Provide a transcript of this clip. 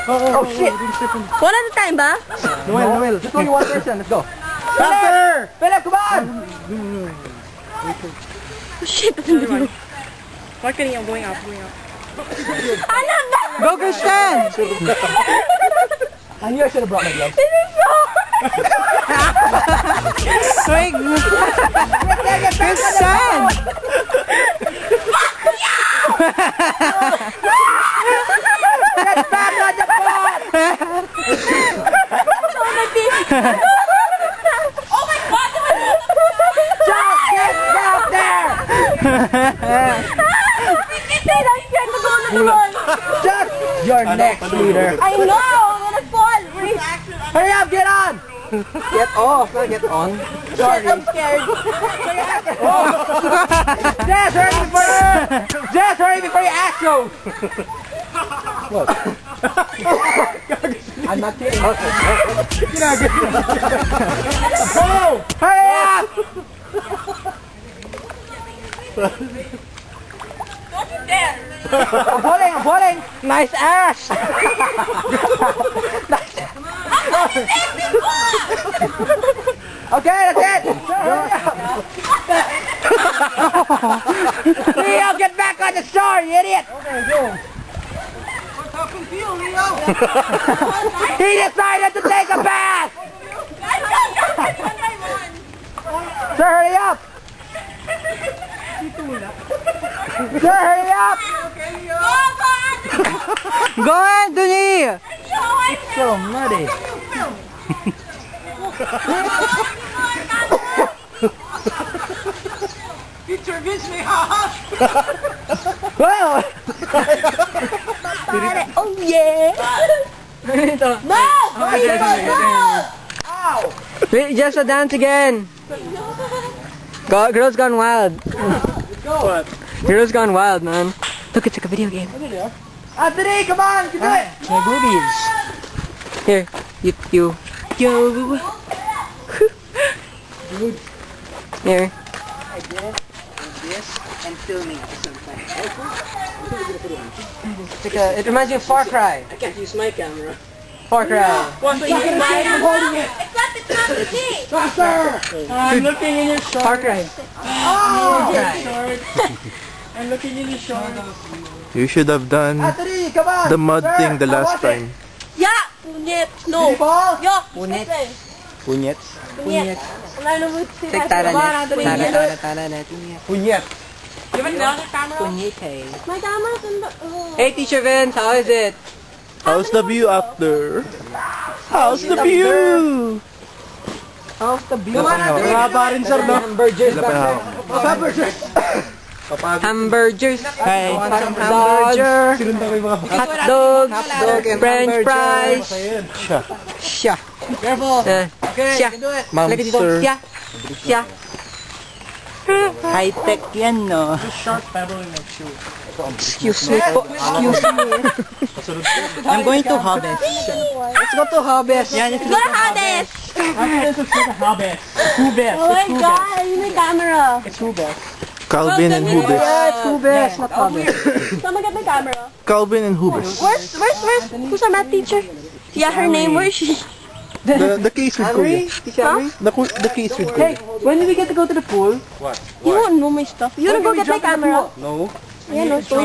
Oh shit! One at a time ba? Noel. Just only one person. Let's go. Philip, come on! Oh shit, that's in the video. What can you going up? Ano ba? Go, Christian! I knew I should have brought my gloves. This is so... Wait! Christian! Get back on the board! Oh my god! Just get back there! Just your next leader. I know! I'm gonna fall! Wait. Hurry up, get on! Get off, not get on. Sorry. I'm scared. Jess, hurry before you Astro! What? I'm not kidding. Go! Hurry up! Don't you dare! I'm pulling! Nice ass! Okay, that's it! Leo, get back on the shore, you idiot! Okay, go. What's happening to you, Leo? He decided to take a bath! Sir, hurry up! Sir, hurry up! Go, Anthony! So muddy. Teacher, miss me, ha? Well! Oh yeah! No! Ow! Wait, just a dance again. Girls Gone Wild. What? Girls Gone Wild, man. Look, it's like a video game. Anthony, come on, you can do it! My boobies. Here, you. Yo. Here. I did it with this and filming at the same time. It reminds me of Far Cry. I can't use my camera. Far Cry. It's not the thing! Faster! I'm looking in your short. Far Cry. I'm looking in your short. You should have done Anthony, come on! the mud Sir, thing the I last want it. time. Yeah! Punyet! No! Did he fall? Yeah! Punyet. Punyet. Punyet! Wala na mo sila. Punyet. You have another camera? My camera's in the... Oh. Hey, Teacher Vince, how is it? How's the view up there? How's the view? How's the view? Mahaba rin, sir, no? Hamburgers. Hamburgers. Hamburgers. Hey. Hamburger. Hot dogs. French fries. Siya. Careful. Okay, you can do it. Monster. Siya. High-tech yan, no? Excuse me po. Excuse me. I'm going to Hobbies. Let's go to Hobbies. Yeah, let's Go Hades! Let's go to Hobbies. Who best? Oh my god! Yun yung camera. It's who best? Calvin and Hubis. Yeah, it's Hobbies, not Hobbies. Saan mag-get my camera? Calvin and Hubis. Where's? Who's our math teacher? Yeah, her name, where is she? The case with Kuya. Huh? The case with Hey, Kuya. when do we get to go to the pool? You won't know my stuff. You wanna go get my camera? No. Yeah, no, so